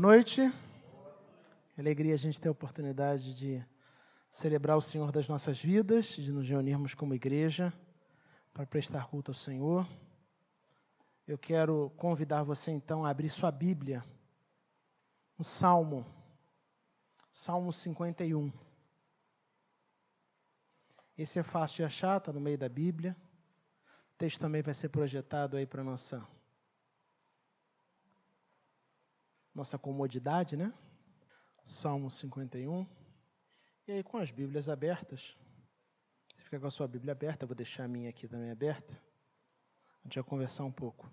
noite. Que alegria a gente ter a oportunidade de celebrar o Senhor das nossas vidas, de nos reunirmos como igreja para prestar culto ao Senhor. Eu quero convidar você então a abrir sua Bíblia no Salmo 51. Esse é fácil de achar, está no meio da Bíblia. O texto também vai ser projetado aí para nossa comodidade, né? Salmo 51. E aí, com as Bíblias abertas, você fica com a sua Bíblia aberta, eu vou deixar a minha aqui também aberta. A gente vai conversar um pouco.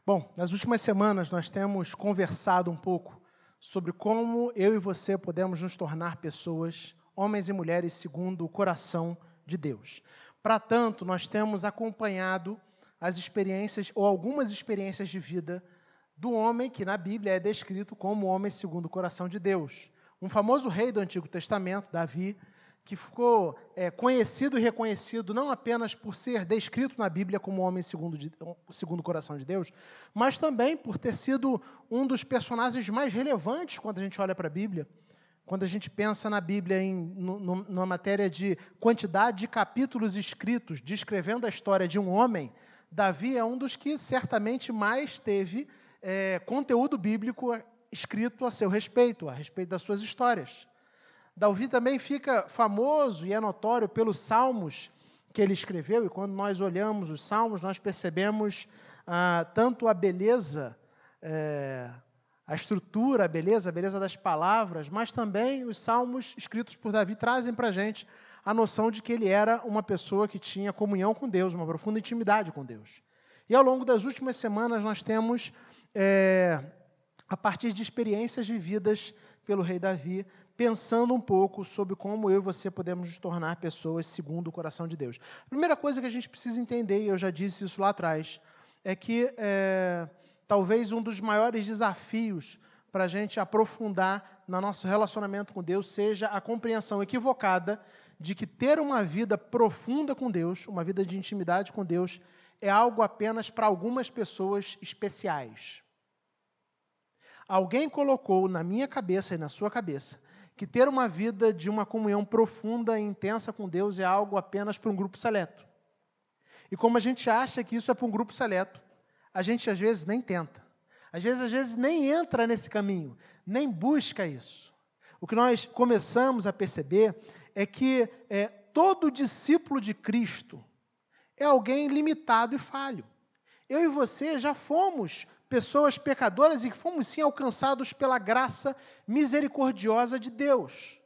Bom, nas últimas semanas nós temos conversado um pouco sobre como eu e você podemos nos tornar pessoas, homens e mulheres, segundo o coração de Deus. Para tanto, nós temos acompanhado as experiências, ou algumas experiências de vida, do homem que na Bíblia é descrito como homem segundo o coração de Deus. Um famoso rei do Antigo Testamento, Davi, que ficou conhecido e reconhecido não apenas por ser descrito na Bíblia como homem segundo o coração de Deus, mas também por ter sido um dos personagens mais relevantes quando a gente olha para a Bíblia. Quando a gente pensa na Bíblia numa matéria de quantidade de capítulos escritos descrevendo a história de um homem, Davi é um dos que certamente mais teve conteúdo bíblico escrito a seu respeito, a respeito das suas histórias. Davi também fica famoso e é notório pelos salmos que ele escreveu, e quando nós olhamos os salmos, nós percebemos tanto a beleza, a estrutura, a beleza das palavras, mas também os salmos escritos por Davi trazem para a gente a noção de que ele era uma pessoa que tinha comunhão com Deus, uma profunda intimidade com Deus. E ao longo das últimas semanas nós temos, a partir de experiências vividas pelo rei Davi, pensando um pouco sobre como eu e você podemos nos tornar pessoas segundo o coração de Deus. A primeira coisa que a gente precisa entender, e eu já disse isso lá atrás, é que talvez um dos maiores desafios para a gente aprofundar no nosso relacionamento com Deus seja a compreensão equivocada de que ter uma vida profunda com Deus, uma vida de intimidade com Deus, é algo apenas para algumas pessoas especiais. Alguém colocou na minha cabeça e na sua cabeça que ter uma vida de uma comunhão profunda e intensa com Deus é algo apenas para um grupo seleto. E como a gente acha que isso é para um grupo seleto, a gente às vezes nem tenta. Às vezes nem entra nesse caminho, nem busca isso. O que nós começamos a perceber é que todo discípulo de Cristo é alguém limitado e falho. Eu e você já fomos pessoas pecadoras e fomos sim alcançados pela graça misericordiosa de Deus.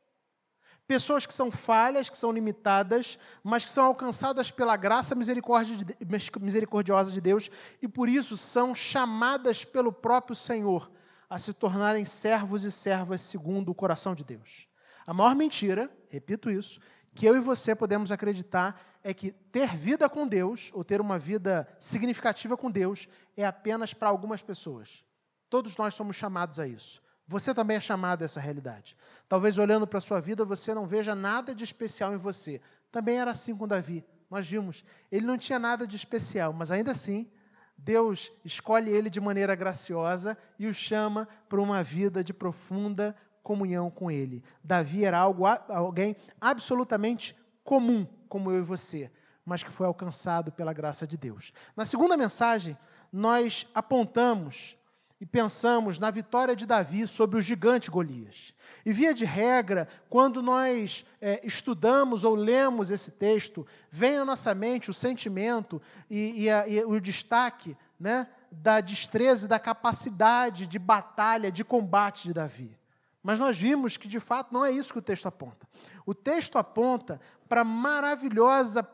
Pessoas que são falhas, que são limitadas, mas que são alcançadas pela graça misericordiosa de Deus e por isso são chamadas pelo próprio Senhor a se tornarem servos e servas segundo o coração de Deus. A maior mentira, repito isso, que eu e você podemos acreditar é que ter vida com Deus, ou ter uma vida significativa com Deus, é apenas para algumas pessoas. Todos nós somos chamados a isso. Você também é chamado a essa realidade. Talvez olhando para a sua vida, você não veja nada de especial em você. Também era assim com Davi. Nós vimos, ele não tinha nada de especial, mas ainda assim, Deus escolhe ele de maneira graciosa e o chama para uma vida de profunda comunhão com ele. Davi era alguém absolutamente comum, como eu e você, mas que foi alcançado pela graça de Deus. Na segunda mensagem, nós apontamos e pensamos na vitória de Davi sobre o gigante Golias. E via de regra, quando nós estudamos ou lemos esse texto, vem à nossa mente o sentimento e o destaque, né, da destreza e da capacidade de batalha, de combate de Davi. Mas nós vimos que, de fato, não é isso que o texto aponta. O texto aponta para a maravilhosa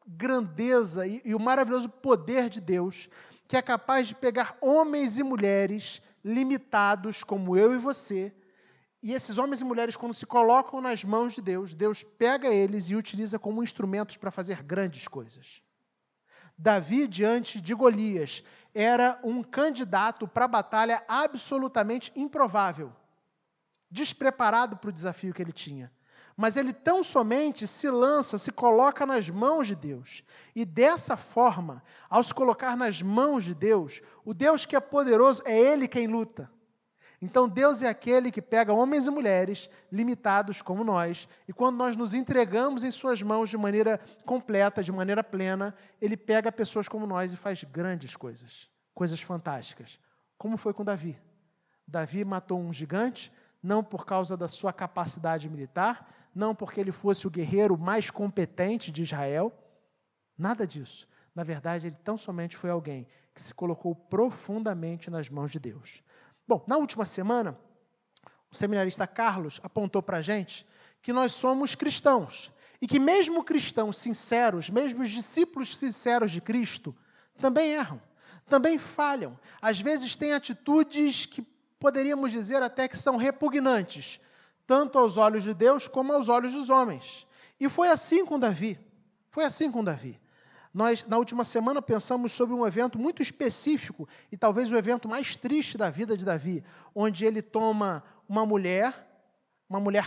grandeza e o maravilhoso poder de Deus, que é capaz de pegar homens e mulheres limitados, como eu e você, e esses homens e mulheres, quando se colocam nas mãos de Deus, Deus pega eles e utiliza como instrumentos para fazer grandes coisas. Davi, diante de Golias, era um candidato para a batalha absolutamente improvável, despreparado para o desafio que ele tinha. Mas ele tão somente se lança, se coloca nas mãos de Deus. E dessa forma, ao se colocar nas mãos de Deus, o Deus que é poderoso, é Ele quem luta. Então, Deus é aquele que pega homens e mulheres limitados como nós, e quando nós nos entregamos em suas mãos de maneira completa, de maneira plena, Ele pega pessoas como nós e faz grandes coisas, coisas fantásticas. Como foi com Davi? Davi matou um gigante, não por causa da sua capacidade militar, não porque ele fosse o guerreiro mais competente de Israel, nada disso. Na verdade, ele tão somente foi alguém que se colocou profundamente nas mãos de Deus. Bom, na última semana, o seminarista Carlos apontou para a gente que nós somos cristãos e que mesmo cristãos sinceros, mesmo os discípulos sinceros de Cristo, também erram, também falham. Às vezes têm atitudes que poderíamos dizer até que são repugnantes, tanto aos olhos de Deus como aos olhos dos homens. E foi assim com Davi. Foi assim com Davi. Nós, na última semana, pensamos sobre um evento muito específico e talvez o evento mais triste da vida de Davi, onde ele toma uma mulher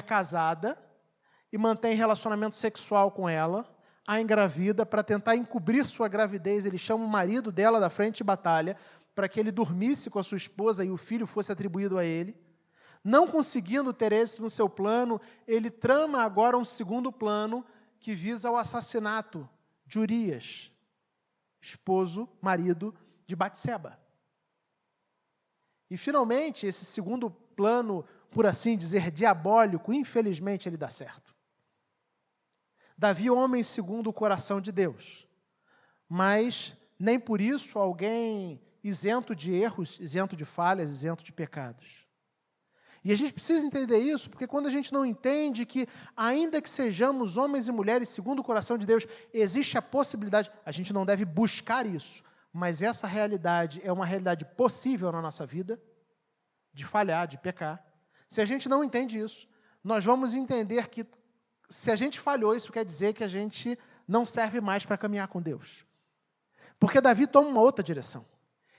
casada, e mantém relacionamento sexual com ela, a engravida, para tentar encobrir sua gravidez. Ele chama o marido dela da frente de batalha, para que ele dormisse com a sua esposa e o filho fosse atribuído a ele. Não conseguindo ter êxito no seu plano, ele trama agora um segundo plano que visa o assassinato de Urias, esposo, marido de Batseba. E, finalmente, esse segundo plano, por assim dizer, diabólico, infelizmente, ele dá certo. Davi, homem segundo o coração de Deus, mas nem por isso alguém isento de erros, isento de falhas, isento de pecados. E a gente precisa entender isso, porque quando a gente não entende que, ainda que sejamos homens e mulheres segundo o coração de Deus, existe a possibilidade, a gente não deve buscar isso, mas essa realidade é uma realidade possível na nossa vida, de falhar, de pecar. Se a gente não entende isso, nós vamos entender que, se a gente falhou, isso quer dizer que a gente não serve mais para caminhar com Deus. Porque Davi toma uma outra direção.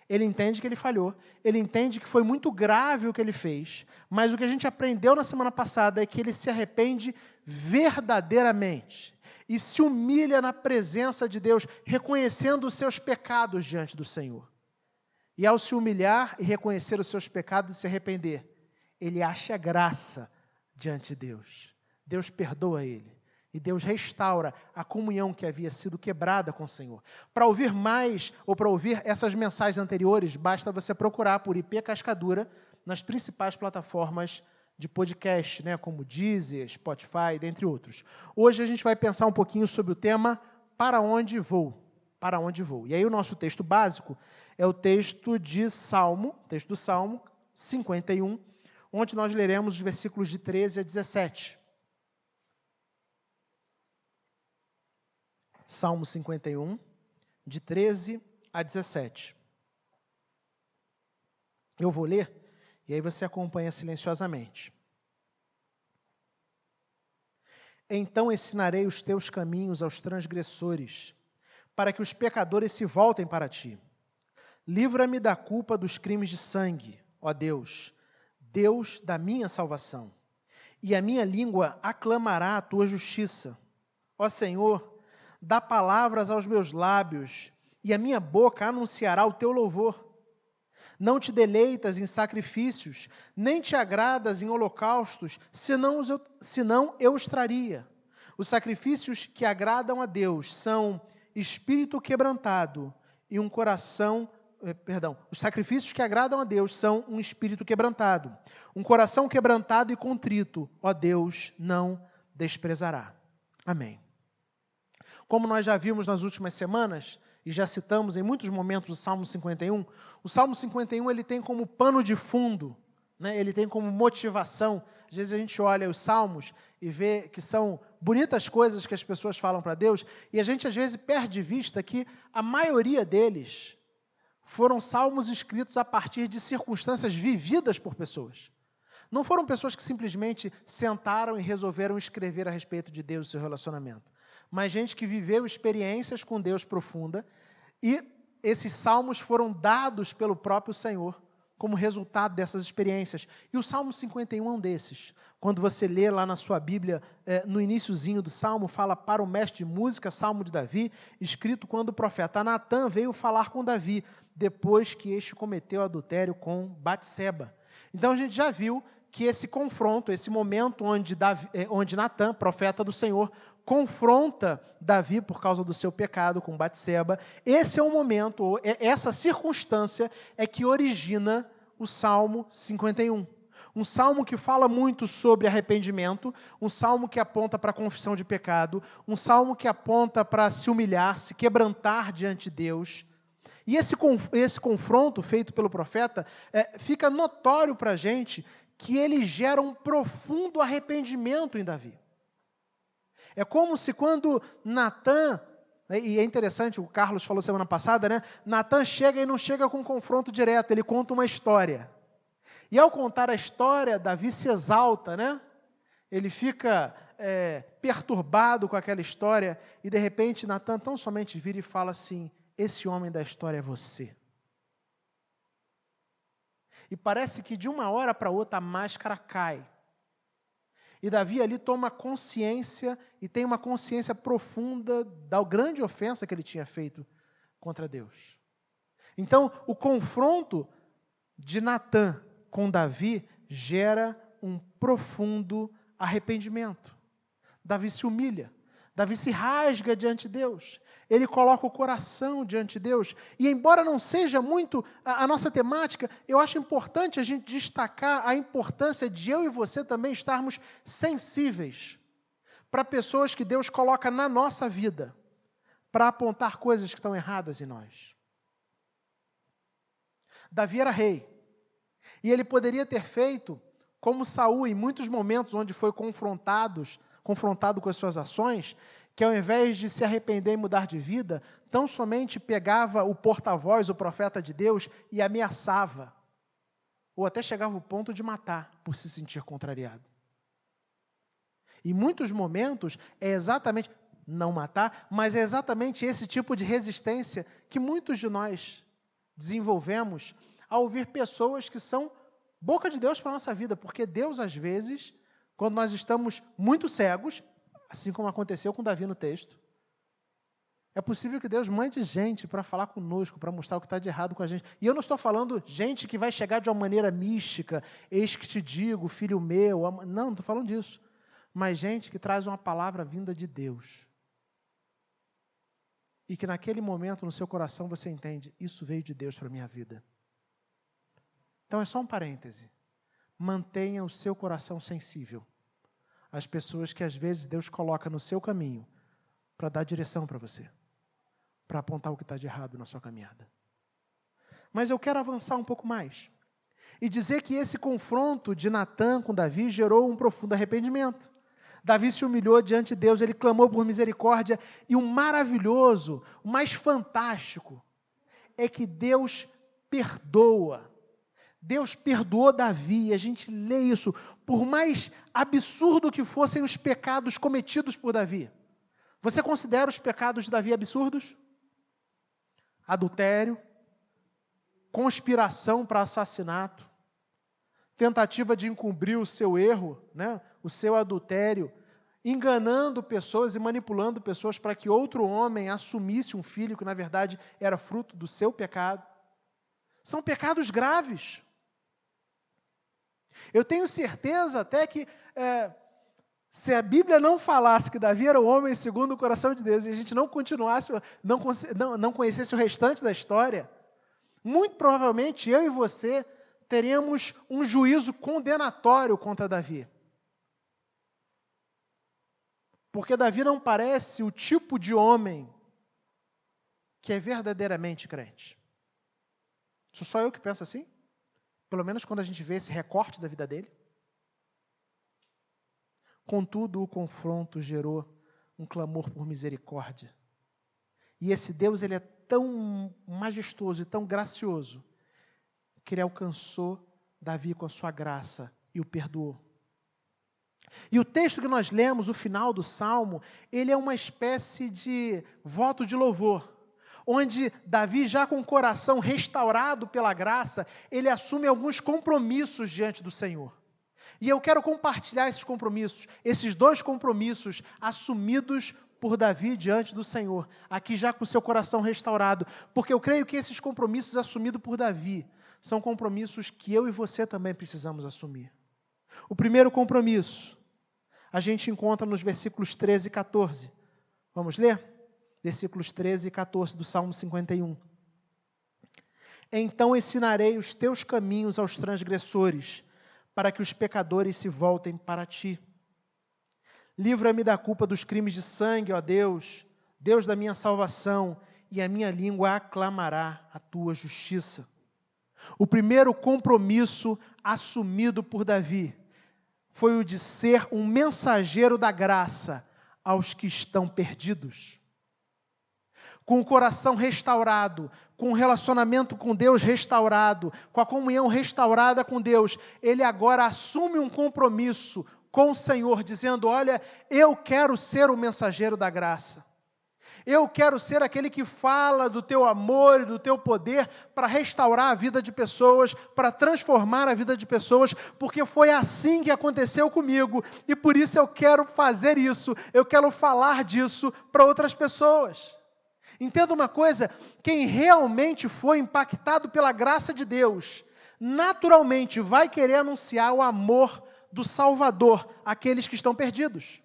Ele entende que ele falhou, ele entende que foi muito grave o que ele fez, mas o que a gente aprendeu na semana passada é que ele se arrepende verdadeiramente e se humilha na presença de Deus, reconhecendo os seus pecados diante do Senhor. E ao se humilhar e reconhecer os seus pecados e se arrepender, ele acha graça diante de Deus. Deus perdoa ele. E Deus restaura a comunhão que havia sido quebrada com o Senhor. Para ouvir mais, ou para ouvir essas mensagens anteriores, basta você procurar por IP Cascadura nas principais plataformas de podcast, como Deezer, Spotify, dentre outros. Hoje a gente vai pensar um pouquinho sobre o tema Para onde vou? Para onde vou? E aí o nosso texto básico é o texto do Salmo 51, onde nós leremos os versículos de 13 a 17. Salmo 51, de 13 a 17. Eu vou ler, e aí você acompanha silenciosamente. Então ensinarei os teus caminhos aos transgressores, para que os pecadores se voltem para ti. Livra-me da culpa dos crimes de sangue, ó Deus, Deus da minha salvação. E a minha língua aclamará a tua justiça. Ó Senhor, dá palavras aos meus lábios, e a minha boca anunciará o teu louvor. Não te deleitas em sacrifícios, nem te agradas em holocaustos, senão eu os traria. Os sacrifícios que agradam a Deus são espírito quebrantado e um coração... Os sacrifícios que agradam a Deus são um espírito quebrantado. Um coração quebrantado e contrito, ó Deus, não desprezará. Amém. Como nós já vimos nas últimas semanas, e já citamos em muitos momentos o Salmo 51, o Salmo 51 ele tem como pano de fundo, ele tem como motivação. Às vezes a gente olha os salmos e vê que são bonitas coisas que as pessoas falam para Deus, e a gente às vezes perde de vista que a maioria deles foram salmos escritos a partir de circunstâncias vividas por pessoas. Não foram pessoas que simplesmente sentaram e resolveram escrever a respeito de Deus e seu relacionamento, mas gente que viveu experiências com Deus profunda, e esses salmos foram dados pelo próprio Senhor como resultado dessas experiências. E o Salmo 51 é um desses. Quando você lê lá na sua Bíblia, no iniciozinho do Salmo, fala para o mestre de música, Salmo de Davi, escrito quando o profeta Natã veio falar com Davi, depois que este cometeu adultério com Batseba. Então a gente já viu que esse confronto, esse momento onde Natã, profeta do Senhor, confronta Davi por causa do seu pecado com Batseba, esse é o momento, essa circunstância é que origina o Salmo 51. Um salmo que fala muito sobre arrependimento, um salmo que aponta para a confissão de pecado, um salmo que aponta para se humilhar, se quebrantar diante de Deus. E esse confronto feito pelo profeta, fica notório para a gente que ele gera um profundo arrependimento em Davi. É como se quando Natã, e é interessante, o Carlos falou semana passada, né? Natã chega e não chega com um confronto direto, ele conta uma história. E ao contar a história, Davi se exalta, né? Ele fica perturbado com aquela história, e de repente Natã tão somente vira e fala assim: esse homem da história é você. E parece que de uma hora para outra a máscara cai. E Davi ali toma consciência, e tem uma consciência profunda da grande ofensa que ele tinha feito contra Deus. Então, o confronto de Natã com Davi gera um profundo arrependimento. Davi se humilha, Davi se rasga diante de Deus, ele coloca o coração diante de Deus, e embora não seja muito a nossa temática, eu acho importante a gente destacar a importância de eu e você também estarmos sensíveis para pessoas que Deus coloca na nossa vida, para apontar coisas que estão erradas em nós. Davi era rei, e ele poderia ter feito como Saul, em muitos momentos onde foi confrontado com as suas ações, que ao invés de se arrepender e mudar de vida, tão somente pegava o porta-voz, o profeta de Deus, e ameaçava, ou até chegava ao ponto de matar, por se sentir contrariado. Em muitos momentos, é exatamente, não matar, mas é exatamente esse tipo de resistência que muitos de nós desenvolvemos ao ouvir pessoas que são boca de Deus para a nossa vida, porque Deus, às vezes, quando nós estamos muito cegos, assim como aconteceu com Davi no texto, é possível que Deus mande gente para falar conosco, para mostrar o que está de errado com a gente. E eu não estou falando gente que vai chegar de uma maneira mística, eis que te digo, filho meu, não estou falando disso. Mas gente que traz uma palavra vinda de Deus. E que naquele momento, no seu coração, você entende, isso veio de Deus para a minha vida. Então é só um parêntese. Mantenha o seu coração sensível às pessoas que às vezes Deus coloca no seu caminho para dar direção para você, para apontar o que está de errado na sua caminhada. Mas eu quero avançar um pouco mais e dizer que esse confronto de Natã com Davi gerou um profundo arrependimento. Davi se humilhou diante de Deus, ele clamou por misericórdia, e o maravilhoso, o mais fantástico, é que Deus perdoa. Deus perdoou Davi, a gente lê isso, por mais absurdo que fossem os pecados cometidos por Davi. Você considera os pecados de Davi absurdos? Adultério, conspiração para assassinato, tentativa de encobrir o seu erro, né? O seu adultério, enganando pessoas e manipulando pessoas para que outro homem assumisse um filho que na verdade era fruto do seu pecado. São pecados graves. Eu tenho certeza até que se a Bíblia não falasse que Davi era o homem segundo o coração de Deus e a gente não continuasse, não conhecesse o restante da história, muito provavelmente eu e você teríamos um juízo condenatório contra Davi. Porque Davi não parece o tipo de homem que é verdadeiramente crente. Sou só eu que penso assim? Pelo menos quando a gente vê esse recorte da vida dele. Contudo, o confronto gerou um clamor por misericórdia. E esse Deus, ele é tão majestoso e tão gracioso, que ele alcançou Davi com a sua graça e o perdoou. E o texto que nós lemos, o final do Salmo, ele é uma espécie de voto de louvor, onde Davi, já com o coração restaurado pela graça, ele assume alguns compromissos diante do Senhor. E eu quero compartilhar esses compromissos, esses dois compromissos assumidos por Davi diante do Senhor, aqui já com o seu coração restaurado, porque eu creio que esses compromissos assumidos por Davi são compromissos que eu e você também precisamos assumir. O primeiro compromisso, a gente encontra nos versículos 13 e 14. Vamos ler? Versículos 13 e 14 do Salmo 51. Então ensinarei os teus caminhos aos transgressores, para que os pecadores se voltem para ti. Livra-me da culpa dos crimes de sangue, ó Deus, Deus da minha salvação, e a minha língua aclamará a tua justiça. O primeiro compromisso assumido por Davi foi o de ser um mensageiro da graça aos que estão perdidos. Com o coração restaurado, com o relacionamento com Deus restaurado, com a comunhão restaurada com Deus, ele agora assume um compromisso com o Senhor, dizendo: olha, eu quero ser o mensageiro da graça. Eu quero ser aquele que fala do teu amor e do teu poder para restaurar a vida de pessoas, para transformar a vida de pessoas, porque foi assim que aconteceu comigo, e por isso eu quero fazer isso, eu quero falar disso para outras pessoas. Entenda uma coisa, quem realmente foi impactado pela graça de Deus, naturalmente vai querer anunciar o amor do Salvador àqueles que estão perdidos.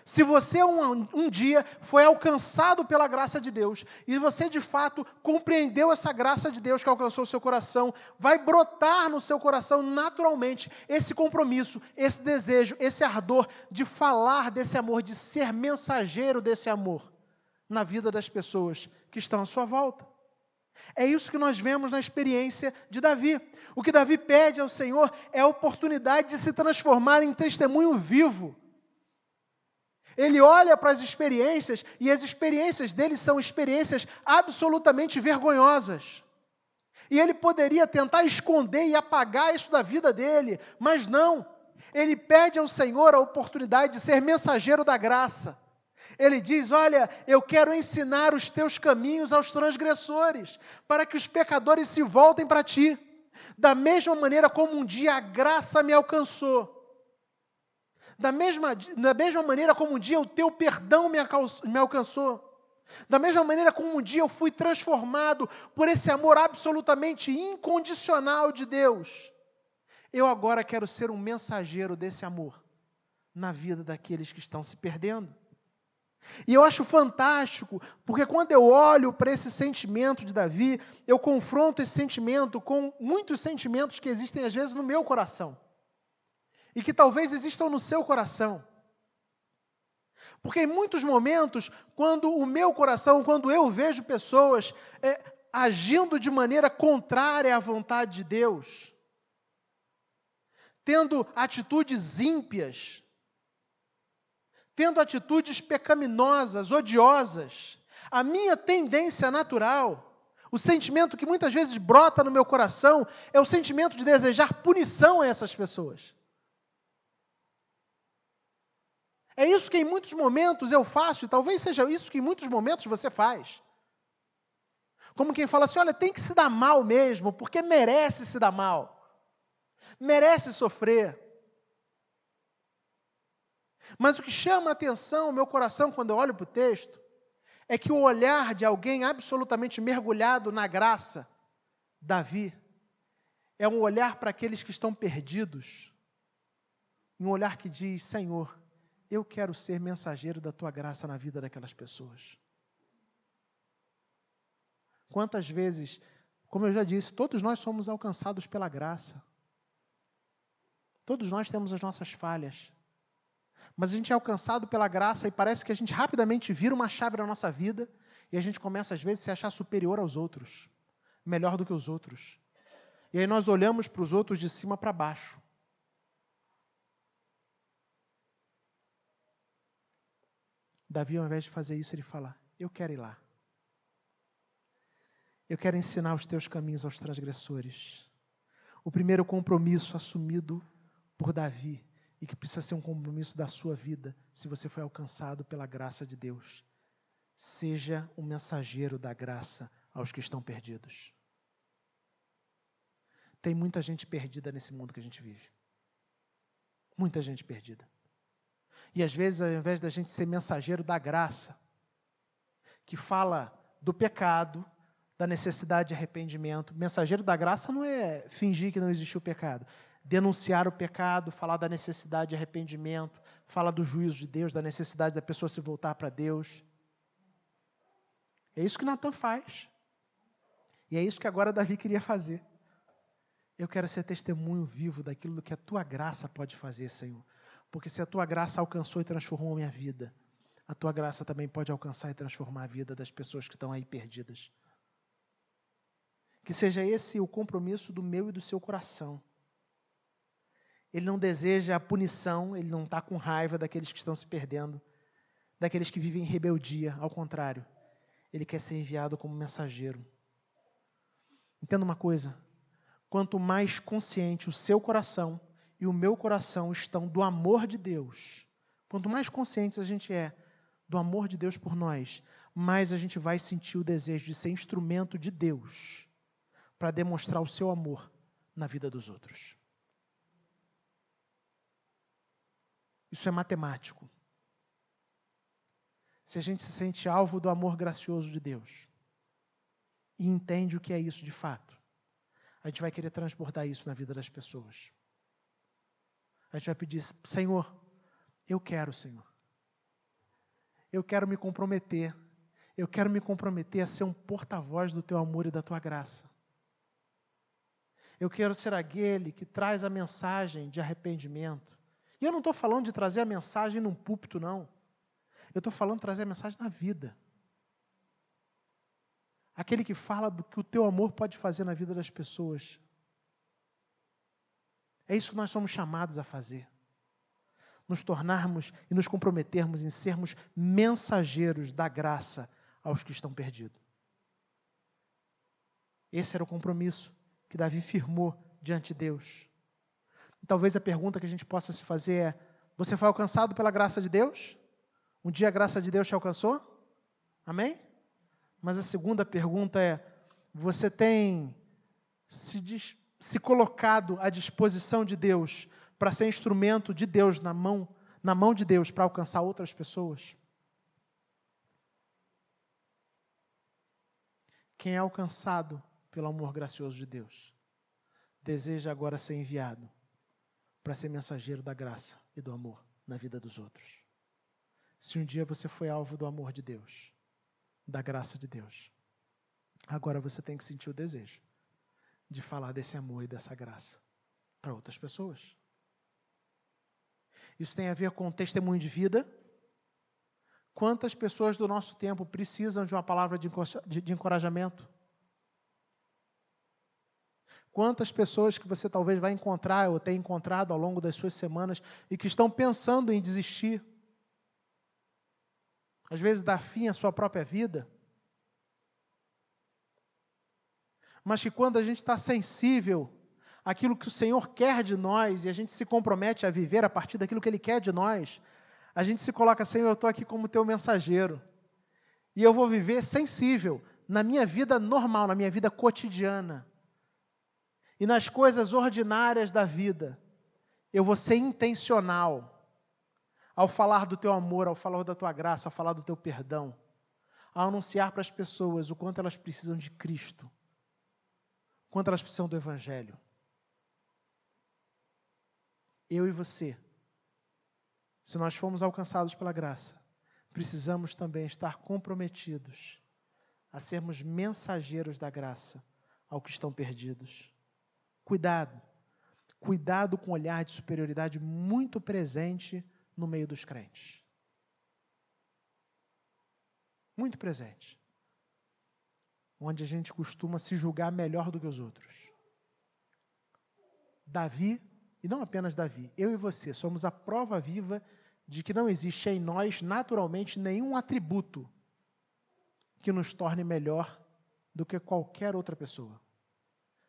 Se você um dia foi alcançado pela graça de Deus, e você de fato compreendeu essa graça de Deus que alcançou o seu coração, vai brotar no seu coração naturalmente esse compromisso, esse desejo, esse ardor de falar desse amor, de ser mensageiro desse amor na vida das pessoas que estão à sua volta. É isso que nós vemos na experiência de Davi. O que Davi pede ao Senhor é a oportunidade de se transformar em testemunho vivo. Ele olha para as experiências, e as experiências dele são experiências absolutamente vergonhosas. E ele poderia tentar esconder e apagar isso da vida dele, mas não. Ele pede ao Senhor a oportunidade de ser mensageiro da graça. Ele diz: olha, eu quero ensinar os teus caminhos aos transgressores, para que os pecadores se voltem para ti. Da mesma maneira como um dia a graça me alcançou, da mesma maneira como um dia o teu perdão me alcançou, da mesma maneira como um dia eu fui transformado por esse amor absolutamente incondicional de Deus, eu agora quero ser um mensageiro desse amor na vida daqueles que estão se perdendo. E eu acho fantástico, porque quando eu olho para esse sentimento de Davi, eu confronto esse sentimento com muitos sentimentos que existem às vezes no meu coração, e que talvez existam no seu coração. Porque em muitos momentos, quando o meu coração, quando eu vejo pessoas agindo de maneira contrária à vontade de Deus, tendo atitudes ímpias, tendo atitudes pecaminosas, odiosas, a minha tendência natural, o sentimento que muitas vezes brota no meu coração, é o sentimento de desejar punição a essas pessoas. É isso que em muitos momentos eu faço, e talvez seja isso que em muitos momentos você faz. Como quem fala assim: olha, tem que se dar mal mesmo, porque merece se dar mal, merece sofrer. Mas o que chama a atenção ao meu coração quando eu olho para o texto, é que o olhar de alguém absolutamente mergulhado na graça, Davi, é um olhar para aqueles que estão perdidos, um olhar que diz: Senhor, eu quero ser mensageiro da tua graça na vida daquelas pessoas. Quantas vezes, como eu já disse, todos nós somos alcançados pela graça. Todos nós temos as nossas falhas. Mas a gente é alcançado pela graça e parece que a gente rapidamente vira uma chave na nossa vida e a gente começa, às vezes, a se achar superior aos outros, melhor do que os outros. E aí nós olhamos para os outros de cima para baixo. Davi, ao invés de fazer isso, ele fala: eu quero ir lá. Eu quero ensinar os teus caminhos aos transgressores. O primeiro compromisso assumido por Davi, e que precisa ser um compromisso da sua vida, se você foi alcançado pela graça de Deus. Seja um mensageiro da graça aos que estão perdidos. Tem muita gente perdida nesse mundo que a gente vive. Muita gente perdida. E às vezes, ao invés da gente ser mensageiro da graça, que fala do pecado, da necessidade de arrependimento. Mensageiro da graça não é fingir que não existiu pecado. Denunciar o pecado, falar da necessidade de arrependimento, falar do juízo de Deus, da necessidade da pessoa se voltar para Deus. É isso que Natan faz. E é isso que agora Davi queria fazer. Eu quero ser testemunho vivo daquilo que a Tua graça pode fazer, Senhor. Porque se a Tua graça alcançou e transformou a minha vida, a Tua graça também pode alcançar e transformar a vida das pessoas que estão aí perdidas. Que seja esse o compromisso do meu e do seu coração. Ele não deseja a punição, ele não está com raiva daqueles que estão se perdendo, daqueles que vivem em rebeldia, ao contrário. Ele quer ser enviado como mensageiro. Entenda uma coisa, quanto mais consciente o seu coração e o meu coração estão do amor de Deus, quanto mais conscientes a gente é do amor de Deus por nós, mais a gente vai sentir o desejo de ser instrumento de Deus para demonstrar o seu amor na vida dos outros. Isso é matemático. Se a gente se sente alvo do amor gracioso de Deus e entende o que é isso de fato, a gente vai querer transbordar isso na vida das pessoas. A gente vai pedir, Senhor, eu quero, Senhor. Eu quero me comprometer. Eu quero me comprometer a ser um porta-voz do Teu amor e da Tua graça. Eu quero ser aquele que traz a mensagem de arrependimento. E eu não estou falando de trazer a mensagem num púlpito, não. Eu estou falando de trazer a mensagem na vida. Aquele que fala do que o Teu amor pode fazer na vida das pessoas. É isso que nós somos chamados a fazer. Nos tornarmos e nos comprometermos em sermos mensageiros da graça aos que estão perdidos. Esse era o compromisso que Davi firmou diante de Deus. Talvez a pergunta que a gente possa se fazer é: você foi alcançado pela graça de Deus? Um dia a graça de Deus te alcançou? Amém? Mas a segunda pergunta é: você tem se colocado à disposição de Deus para ser instrumento de Deus na mão de Deus para alcançar outras pessoas? Quem é alcançado pelo amor gracioso de Deus deseja agora ser enviado para ser mensageiro da graça e do amor na vida dos outros. Se um dia você foi alvo do amor de Deus, da graça de Deus, agora você tem que sentir o desejo de falar desse amor e dessa graça para outras pessoas. Isso tem a ver com testemunho de vida. Quantas pessoas do nosso tempo precisam de uma palavra de encorajamento? Quantas pessoas que você talvez vai encontrar ou tenha encontrado ao longo das suas semanas e que estão pensando em desistir? Às vezes dar fim à sua própria vida. Mas que quando a gente está sensível àquilo que o Senhor quer de nós e a gente se compromete a viver a partir daquilo que Ele quer de nós, a gente se coloca, Senhor, eu estou aqui como Teu mensageiro. E eu vou viver sensível na minha vida normal, na minha vida cotidiana. E nas coisas ordinárias da vida, eu vou ser intencional ao falar do Teu amor, ao falar da Tua graça, ao falar do Teu perdão, ao anunciar para as pessoas o quanto elas precisam de Cristo, o quanto elas precisam do Evangelho. Eu e você, se nós formos alcançados pela graça, precisamos também estar comprometidos a sermos mensageiros da graça ao que estão perdidos. Cuidado com o olhar de superioridade muito presente no meio dos crentes. Muito presente. Onde a gente costuma se julgar melhor do que os outros. Davi, e não apenas Davi, eu e você somos a prova viva de que não existe em nós, naturalmente, nenhum atributo que nos torne melhor do que qualquer outra pessoa.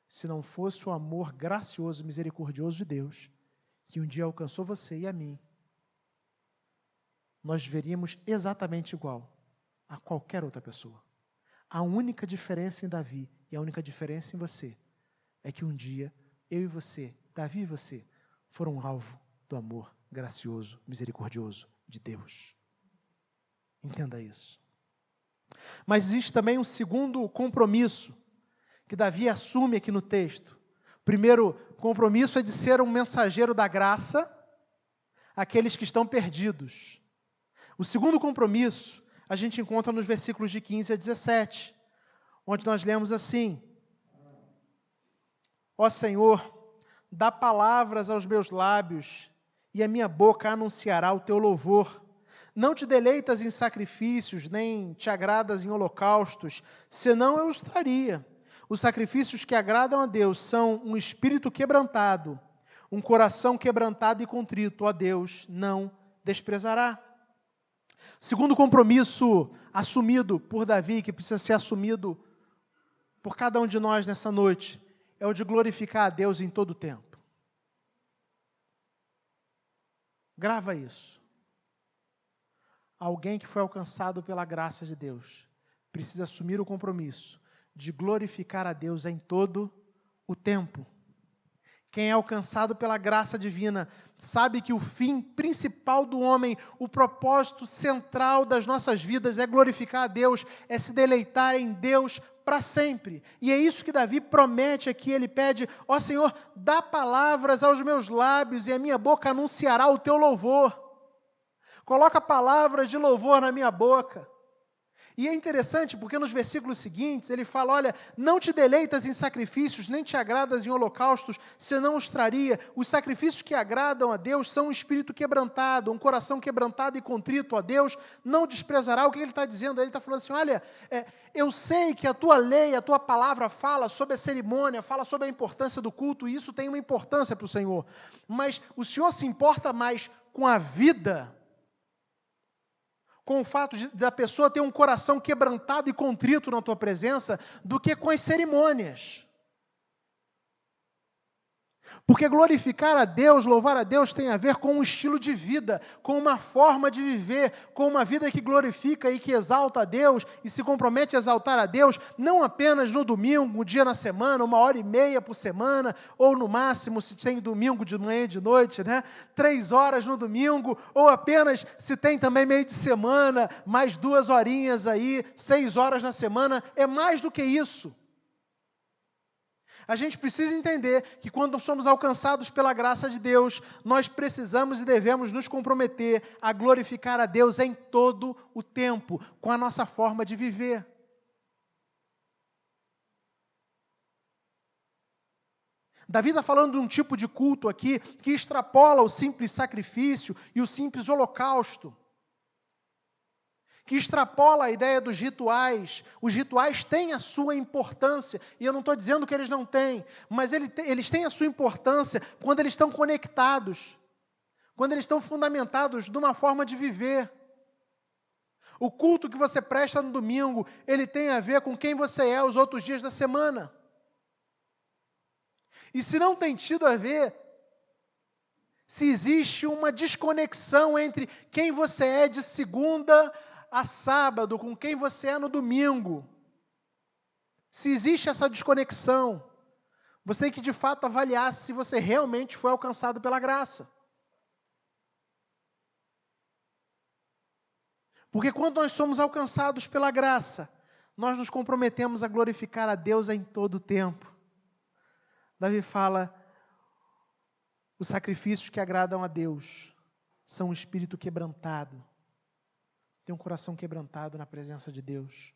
Se não fosse o amor gracioso e misericordioso de Deus, que um dia alcançou você e a mim, nós veríamos exatamente igual a qualquer outra pessoa. A única diferença em Davi e a única diferença em você é que um dia eu e você, Davi e você, foram alvo do amor gracioso, misericordioso de Deus. Entenda isso. Mas existe também um segundo compromisso que Davi assume aqui no texto. O primeiro compromisso é de ser um mensageiro da graça àqueles que estão perdidos. O segundo compromisso a gente encontra nos versículos de 15 a 17, onde nós lemos assim: Ó Senhor, dá palavras aos meus lábios, e a minha boca anunciará o teu louvor. Não te deleitas em sacrifícios, nem te agradas em holocaustos, senão eu os traria. Os sacrifícios que agradam a Deus são um espírito quebrantado, um coração quebrantado e contrito, a Deus não desprezará. Segundo compromisso assumido por Davi, que precisa ser assumido por cada um de nós nessa noite, é o de glorificar a Deus em todo o tempo. Grava isso. Alguém que foi alcançado pela graça de Deus precisa assumir o compromisso de glorificar a Deus em todo o tempo. Quem é alcançado pela graça divina sabe que o fim principal do homem, o propósito central das nossas vidas é glorificar a Deus, é se deleitar em Deus para sempre. E é isso que Davi promete aqui, ele pede: ó Senhor, dá palavras aos meus lábios e a minha boca anunciará o teu louvor. Coloca palavras de louvor na minha boca. E é interessante porque nos versículos seguintes ele fala: olha, não te deleitas em sacrifícios, nem te agradas em holocaustos, senão os traria. Os sacrifícios que agradam a Deus são um espírito quebrantado, um coração quebrantado e contrito a Deus, não desprezará. O que ele está dizendo? Ele está falando assim: olha, eu sei que a tua lei, a tua palavra fala sobre a cerimônia, fala sobre a importância do culto, e isso tem uma importância para o Senhor. Mas o Senhor se importa mais com a vida, com o fato da pessoa ter um coração quebrantado e contrito na tua presença, do que com as cerimônias. Porque glorificar a Deus, louvar a Deus, tem a ver com um estilo de vida, com uma forma de viver, com uma vida que glorifica e que exalta a Deus e se compromete a exaltar a Deus, não apenas no domingo, um dia na semana, 1h30 por semana, ou no máximo, se tem domingo de manhã e de noite, 3 horas no domingo, ou apenas se tem também meio de semana, mais 2 horinhas aí, 6 horas na semana, é mais do que isso. A gente precisa entender que quando somos alcançados pela graça de Deus, nós precisamos e devemos nos comprometer a glorificar a Deus em todo o tempo, com a nossa forma de viver. Davi está falando de um tipo de culto aqui que extrapola o simples sacrifício e o simples holocausto, que extrapola a ideia dos rituais. Os rituais têm a sua importância, e eu não estou dizendo que eles não têm, mas eles têm a sua importância quando eles estão conectados, quando eles estão fundamentados numa forma de viver. O culto que você presta no domingo, ele tem a ver com quem você é os outros dias da semana. E se não tem tido a ver, se existe uma desconexão entre quem você é de segunda a sábado, com quem você é no domingo, se existe essa desconexão, você tem que de fato avaliar se você realmente foi alcançado pela graça. Porque quando nós somos alcançados pela graça, nós nos comprometemos a glorificar a Deus em todo o tempo. Davi fala: os sacrifícios que agradam a Deus são um espírito quebrantado. Tem um coração quebrantado na presença de Deus.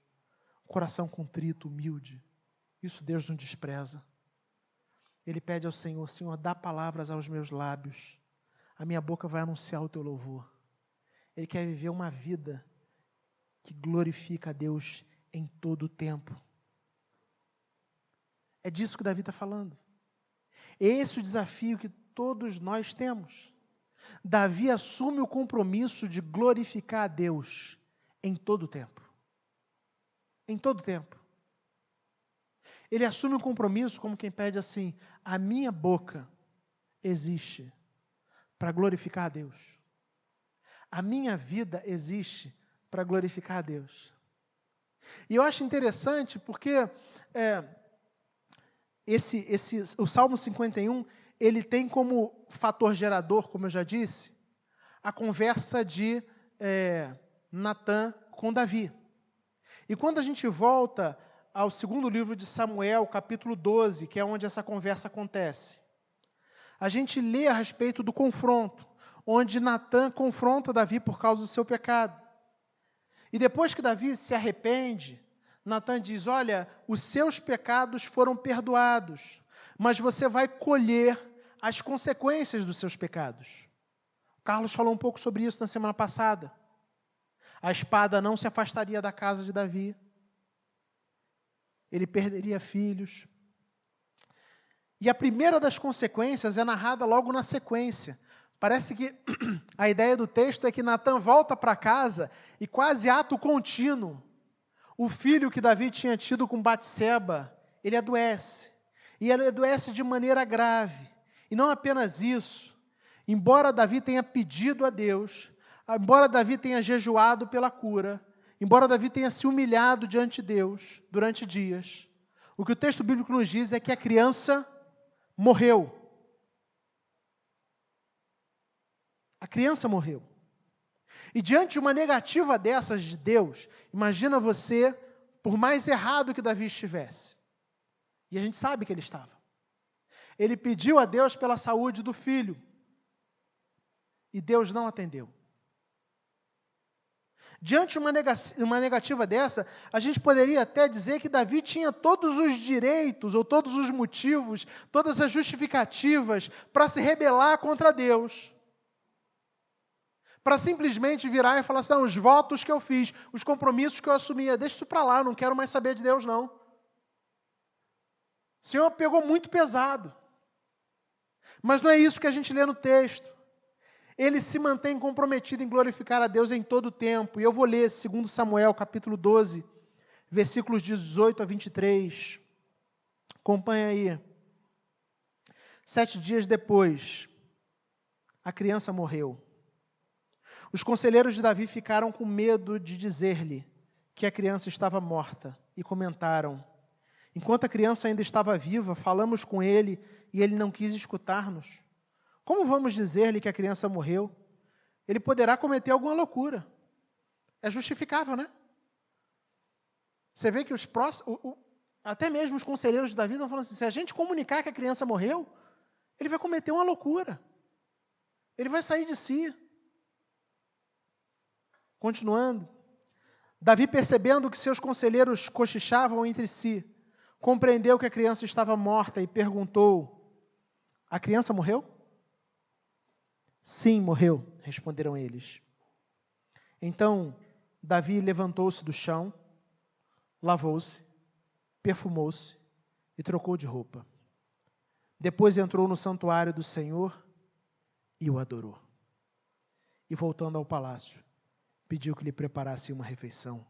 Um coração contrito, humilde. Isso Deus não despreza. Ele pede ao Senhor: Senhor, dá palavras aos meus lábios. A minha boca vai anunciar o teu louvor. Ele quer viver uma vida que glorifica a Deus em todo o tempo. É disso que Davi está falando. Esse é o desafio que todos nós temos. Davi assume o compromisso de glorificar a Deus em todo o tempo. Em todo o tempo. Ele assume o compromisso como quem pede assim: a minha boca existe para glorificar a Deus. A minha vida existe para glorificar a Deus. E eu acho interessante porque o Salmo 51, ele tem como fator gerador, como eu já disse, a conversa de Natã com Davi. E quando a gente volta ao segundo livro de Samuel, capítulo 12, que é onde essa conversa acontece, a gente lê a respeito do confronto, onde Natã confronta Davi por causa do seu pecado. E depois que Davi se arrepende, Natã diz, olha, os seus pecados foram perdoados, mas você vai colher as consequências dos seus pecados. Carlos falou um pouco sobre isso na semana passada. A espada não se afastaria da casa de Davi. Ele perderia filhos. E a primeira das consequências é narrada logo na sequência. Parece que a ideia do texto é que Natã volta para casa e quase ato contínuo, o filho que Davi tinha tido com Batseba, ele adoece. E ele adoece de maneira grave. E não apenas isso, embora Davi tenha pedido a Deus, embora Davi tenha jejuado pela cura, embora Davi tenha se humilhado diante de Deus durante dias, o que o texto bíblico nos diz é que a criança morreu. A criança morreu. E diante de uma negativa dessas de Deus, imagina você, por mais errado que Davi estivesse, e a gente sabe que ele estava, ele pediu a Deus pela saúde do filho, e Deus não atendeu. Diante de uma negativa dessa, a gente poderia até dizer que Davi tinha todos os direitos, ou todos os motivos, todas as justificativas para se rebelar contra Deus. Para simplesmente virar e falar assim, não, os votos que eu fiz, os compromissos que eu assumia, deixa isso para lá, não quero mais saber de Deus, não. O Senhor pegou muito pesado. Mas não é isso que a gente lê no texto. Ele se mantém comprometido em glorificar a Deus em todo o tempo. E eu vou ler 2 Samuel, capítulo 12, versículos 18 a 23. Acompanha aí. 7 dias depois, a criança morreu. Os conselheiros de Davi ficaram com medo de dizer-lhe que a criança estava morta e comentaram, enquanto a criança ainda estava viva, falamos com ele e ele não quis escutar-nos. Como vamos dizer-lhe que a criança morreu? Ele poderá cometer alguma loucura. É justificável, né? Você vê que até mesmo os conselheiros de Davi estão falando assim, se a gente comunicar que a criança morreu, ele vai cometer uma loucura. Ele vai sair de si. Continuando, Davi, percebendo que seus conselheiros cochichavam entre si, compreendeu que a criança estava morta e perguntou, a criança morreu? Sim, morreu, responderam eles. Então, Davi levantou-se do chão, lavou-se, perfumou-se e trocou de roupa. Depois entrou no santuário do Senhor e o adorou. E voltando ao palácio, pediu que lhe preparasse uma refeição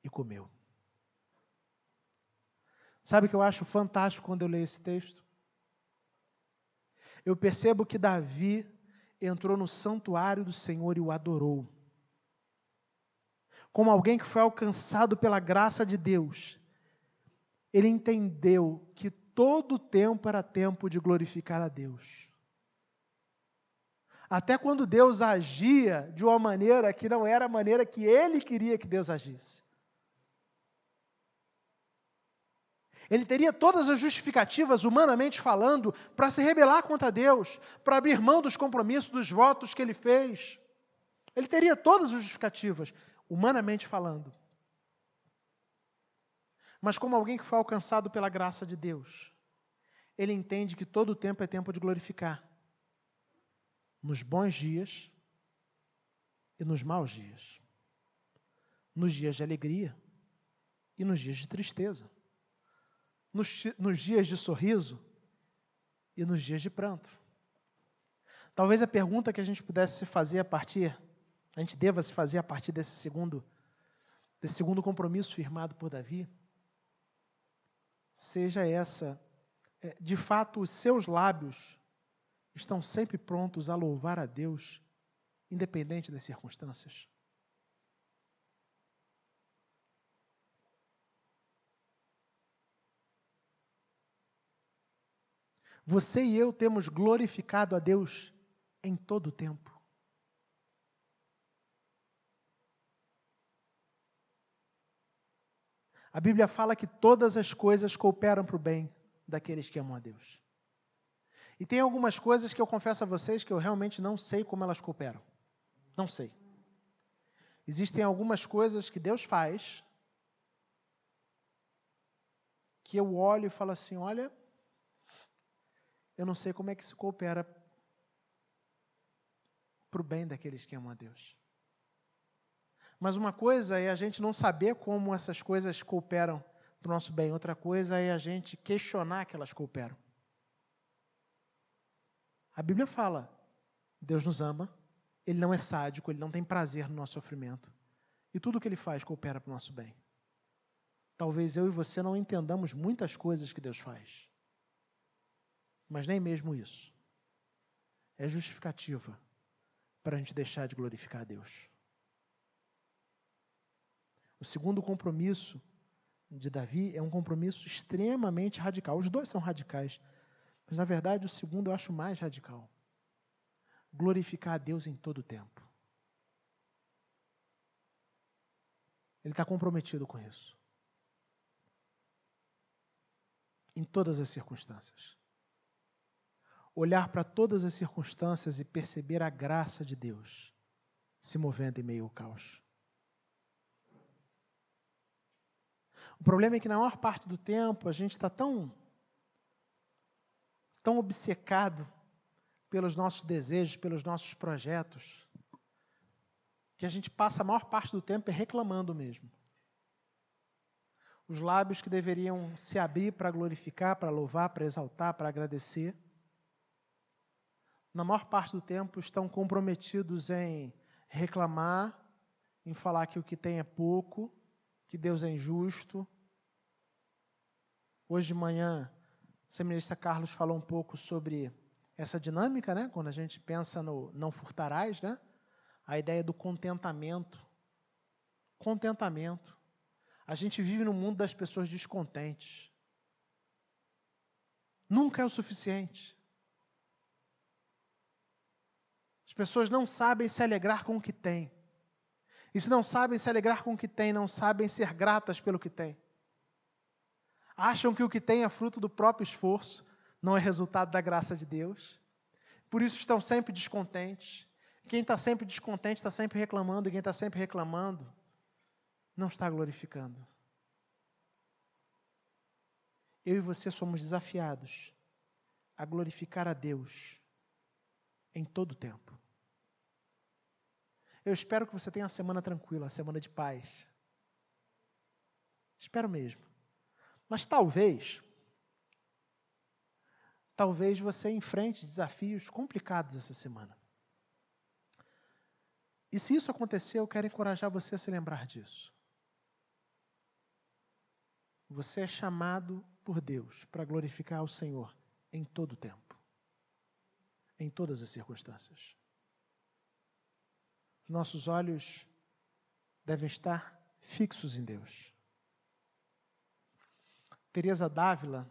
e comeu. Sabe o que eu acho fantástico quando eu leio esse texto? Eu percebo que Davi entrou no santuário do Senhor e o adorou. Como alguém que foi alcançado pela graça de Deus, ele entendeu que todo tempo era tempo de glorificar a Deus. Até quando Deus agia de uma maneira que não era a maneira que ele queria que Deus agisse. Ele teria todas as justificativas, humanamente falando, para se rebelar contra Deus, para abrir mão dos compromissos, dos votos que ele fez. Ele teria todas as justificativas, humanamente falando. Mas como alguém que foi alcançado pela graça de Deus, ele entende que todo o tempo é tempo de glorificar. Nos bons dias e nos maus dias. Nos dias de alegria e nos dias de tristeza. Nos dias de sorriso e nos dias de pranto. Talvez a pergunta que a gente pudesse se fazer a gente deva se fazer a partir desse segundo compromisso firmado por Davi, seja essa, de fato os seus lábios estão sempre prontos a louvar a Deus, independente das circunstâncias? Você e eu temos glorificado a Deus em todo o tempo. A Bíblia fala que todas as coisas cooperam para o bem daqueles que amam a Deus. E tem algumas coisas que eu confesso a vocês que eu realmente não sei como elas cooperam. Não sei. Existem algumas coisas que Deus faz que eu olho e falo assim, olha, eu não sei como é que isso coopera para o bem daqueles que amam a Deus. Mas uma coisa é a gente não saber como essas coisas cooperam para o nosso bem. Outra coisa é a gente questionar que elas cooperam. A Bíblia fala, Deus nos ama, Ele não é sádico, Ele não tem prazer no nosso sofrimento. E tudo o que Ele faz coopera para o nosso bem. Talvez eu e você não entendamos muitas coisas que Deus faz. Mas nem mesmo isso é justificativa para a gente deixar de glorificar a Deus. O segundo compromisso de Davi é um compromisso extremamente radical. Os dois são radicais, mas na verdade o segundo eu acho mais radical. Glorificar a Deus em todo o tempo. Ele está comprometido com isso. Em todas as circunstâncias. Olhar para todas as circunstâncias e perceber a graça de Deus se movendo em meio ao caos. O problema é que na maior parte do tempo a gente está tão obcecado pelos nossos desejos, pelos nossos projetos, que a gente passa a maior parte do tempo reclamando mesmo. Os lábios que deveriam se abrir para glorificar, para louvar, para exaltar, para agradecer, na maior parte do tempo estão comprometidos em reclamar, em falar que o que tem é pouco, que Deus é injusto. Hoje de manhã, o seminarista Carlos falou um pouco sobre essa dinâmica, né? Quando a gente pensa no não furtarás, né? A ideia do contentamento. Contentamento. A gente vive no mundo das pessoas descontentes. Nunca é o suficiente. As pessoas não sabem se alegrar com o que têm. E se não sabem se alegrar com o que têm, não sabem ser gratas pelo que têm. Acham que o que têm é fruto do próprio esforço, não é resultado da graça de Deus. Por isso estão sempre descontentes. Quem está sempre descontente está sempre reclamando, e quem está sempre reclamando não está glorificando. Eu e você somos desafiados a glorificar a Deus em todo o tempo. Eu espero que você tenha uma semana tranquila, uma semana de paz. Espero mesmo. Mas talvez você enfrente desafios complicados essa semana. E se isso acontecer, eu quero encorajar você a se lembrar disso. Você é chamado por Deus para glorificar o Senhor em todo o tempo. Em todas as circunstâncias. Os nossos olhos devem estar fixos em Deus. Teresa d'Ávila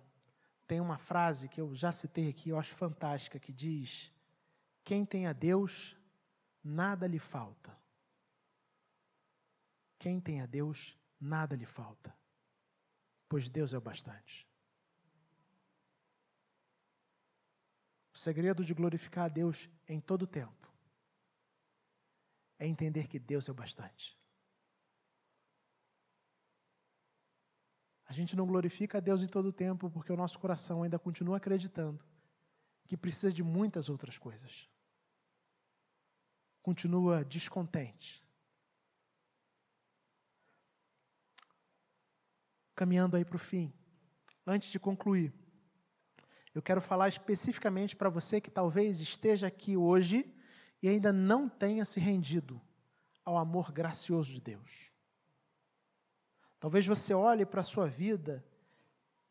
tem uma frase que eu já citei aqui, eu acho fantástica, que diz: quem tem a Deus, nada lhe falta. Quem tem a Deus, nada lhe falta, pois Deus é o bastante. O segredo de glorificar a Deus em todo o tempo é entender que Deus é o bastante. A gente não glorifica a Deus em todo o tempo porque o nosso coração ainda continua acreditando que precisa de muitas outras coisas. Continua descontente. Caminhando aí para o fim. Antes de concluir, eu quero falar especificamente para você que talvez esteja aqui hoje e ainda não tenha se rendido ao amor gracioso de Deus. Talvez você olhe para a sua vida,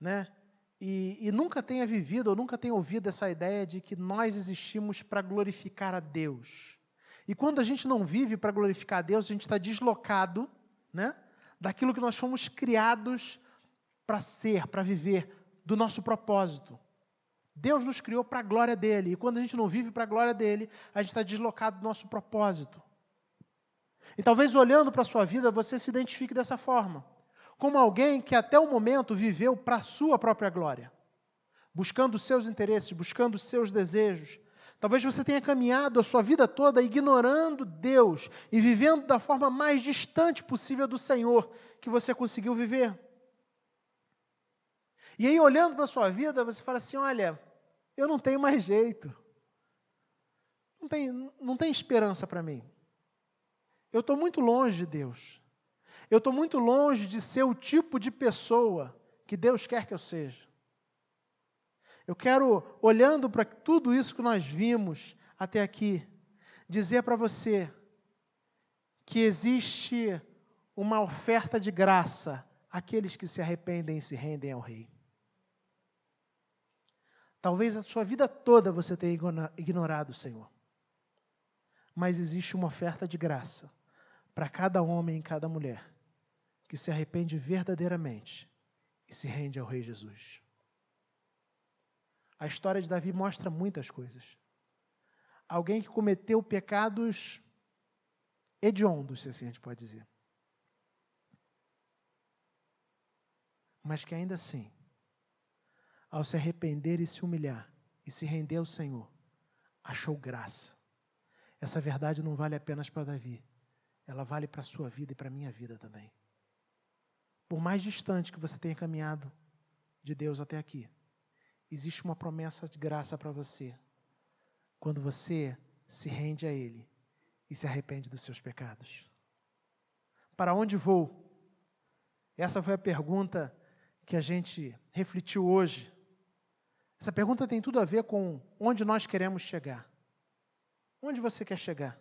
né, e nunca tenha vivido ou nunca tenha ouvido essa ideia de que nós existimos para glorificar a Deus. E quando a gente não vive para glorificar a Deus, a gente está deslocado, né, daquilo que nós fomos criados para ser, para viver, do nosso propósito. Deus nos criou para a glória dEle, e quando a gente não vive para a glória dEle, a gente está deslocado do nosso propósito. E talvez olhando para a sua vida, você se identifique dessa forma. como alguém que até o momento viveu para a sua própria glória, buscando os seus interesses, buscando os seus desejos. Talvez você tenha caminhado a sua vida toda ignorando Deus e vivendo da forma mais distante possível do Senhor que você conseguiu viver. E aí, olhando para a sua vida, você fala assim, olha, eu não tenho mais jeito. Não tem esperança para mim. Eu estou muito longe de Deus. Eu estou muito longe de ser o tipo de pessoa que Deus quer que eu seja. Eu quero, olhando para tudo isso que nós vimos até aqui, dizer para você que existe uma oferta de graça àqueles que se arrependem e se rendem ao Rei. Talvez a sua vida toda você tenha ignorado o Senhor. Mas existe uma oferta de graça para cada homem e cada mulher que se arrepende verdadeiramente e se rende ao Rei Jesus. A história de Davi mostra muitas coisas. Alguém que cometeu pecados hediondos, se assim a gente pode dizer. Mas que ainda assim, ao se arrepender e se humilhar e se render ao Senhor, achou graça. Essa verdade não vale apenas para Davi, ela vale para a sua vida e para a minha vida também. Por mais distante que você tenha caminhado de Deus até aqui, existe uma promessa de graça para você, quando você se rende a Ele e se arrepende dos seus pecados. Para onde vou? Essa foi a pergunta que a gente refletiu hoje. Essa pergunta tem tudo a ver com onde nós queremos chegar. Onde você quer chegar?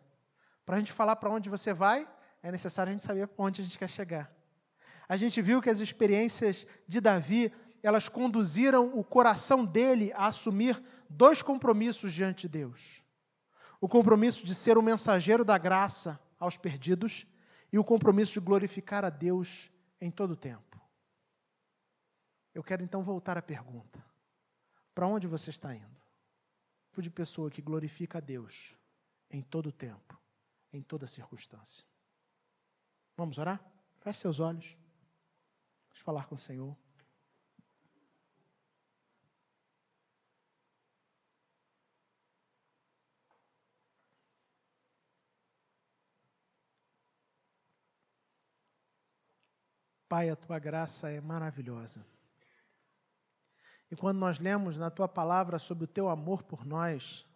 Para a gente falar para onde você vai, é necessário a gente saber para onde a gente quer chegar. A gente viu que as experiências de Davi, elas conduziram o coração dele a assumir 2 compromissos diante de Deus. O compromisso de ser o mensageiro da graça aos perdidos e o compromisso de glorificar a Deus em todo o tempo. Eu quero então voltar à pergunta. Para onde você está indo? Tipo de pessoa que glorifica a Deus em todo o tempo, em toda circunstância. Vamos orar? Feche seus olhos. Vamos falar com o Senhor. Pai, a Tua graça é maravilhosa. E quando nós lemos na Tua palavra sobre o Teu amor por nós,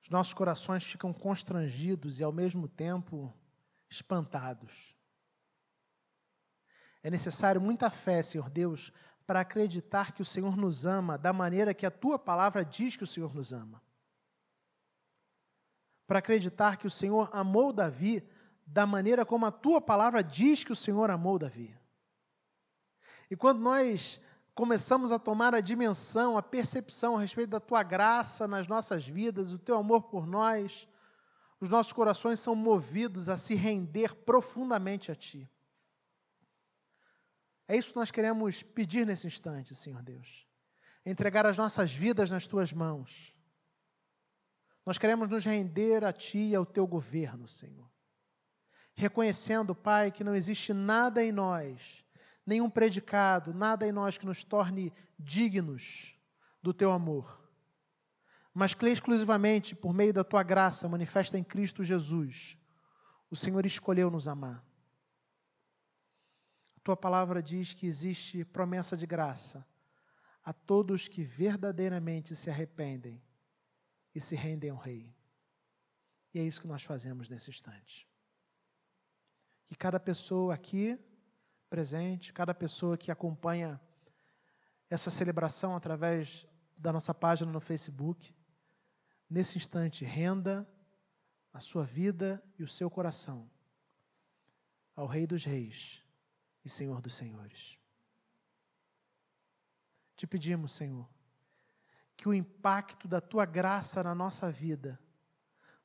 os nossos corações ficam constrangidos e, ao mesmo tempo, espantados. É necessário muita fé, Senhor Deus, para acreditar que o Senhor nos ama da maneira que a Tua palavra diz que o Senhor nos ama. Para acreditar que o Senhor amou Davi da maneira como a Tua palavra diz que o Senhor amou Davi. E quando nós começamos a tomar a dimensão, a percepção a respeito da Tua graça nas nossas vidas, o Teu amor por nós, os nossos corações são movidos a se render profundamente a Ti. É isso que nós queremos pedir nesse instante, Senhor Deus. Entregar as nossas vidas nas Tuas mãos. Nós queremos nos render a Ti e ao Teu governo, Senhor. Reconhecendo, Pai, que não existe nada em nós, nenhum predicado, nada em nós que nos torne dignos do Teu amor. Mas que exclusivamente por meio da Tua graça manifesta em Cristo Jesus, o Senhor escolheu nos amar. A Tua palavra diz que existe promessa de graça a todos que verdadeiramente se arrependem e se rendem ao Rei. E é isso que nós fazemos nesse instante. Que cada pessoa aqui presente, cada pessoa que acompanha essa celebração através da nossa página no Facebook, nesse instante renda a sua vida e o seu coração ao Rei dos Reis e Senhor dos Senhores. Te pedimos, Senhor, que o impacto da Tua graça na nossa vida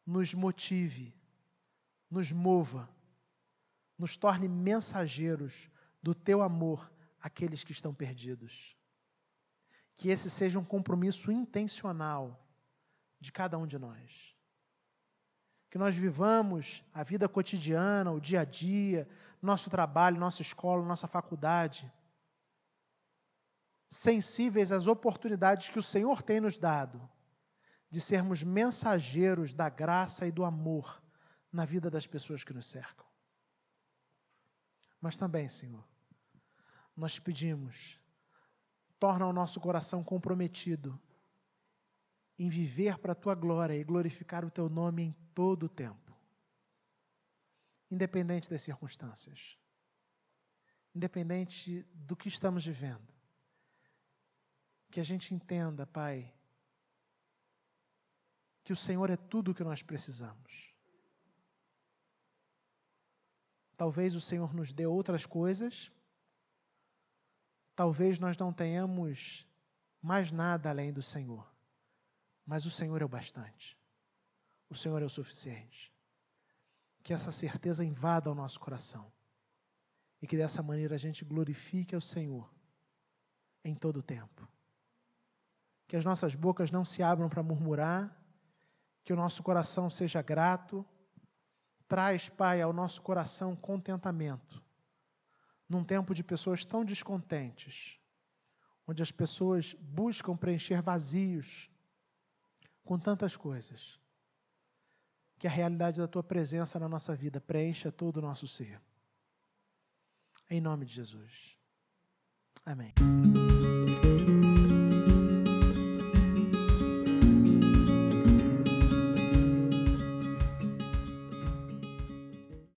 nos motive, nos mova, nos torne mensageiros do Teu amor àqueles que estão perdidos. Que esse seja um compromisso intencional de cada um de nós. Que nós vivamos a vida cotidiana, o dia a dia, nosso trabalho, nossa escola, nossa faculdade, sensíveis às oportunidades que o Senhor tem nos dado, de sermos mensageiros da graça e do amor na vida das pessoas que nos cercam. Mas também, Senhor, nós pedimos, torna o nosso coração comprometido em viver para a Tua glória e glorificar o Teu nome em todo o tempo, independente das circunstâncias, independente do que estamos vivendo. Que a gente entenda, Pai, que o Senhor é tudo o que nós precisamos. Talvez o Senhor nos dê outras coisas, talvez nós não tenhamos mais nada além do Senhor, mas o Senhor é o bastante, o Senhor é o suficiente. Que essa certeza invada o nosso coração e que dessa maneira a gente glorifique ao Senhor em todo o tempo. Que as nossas bocas não se abram para murmurar, que o nosso coração seja grato. Traz, Pai, ao nosso coração contentamento, num tempo de pessoas tão descontentes, onde as pessoas buscam preencher vazios com tantas coisas. Que a realidade da Tua presença na nossa vida preencha todo o nosso ser. Em nome de Jesus. Amém.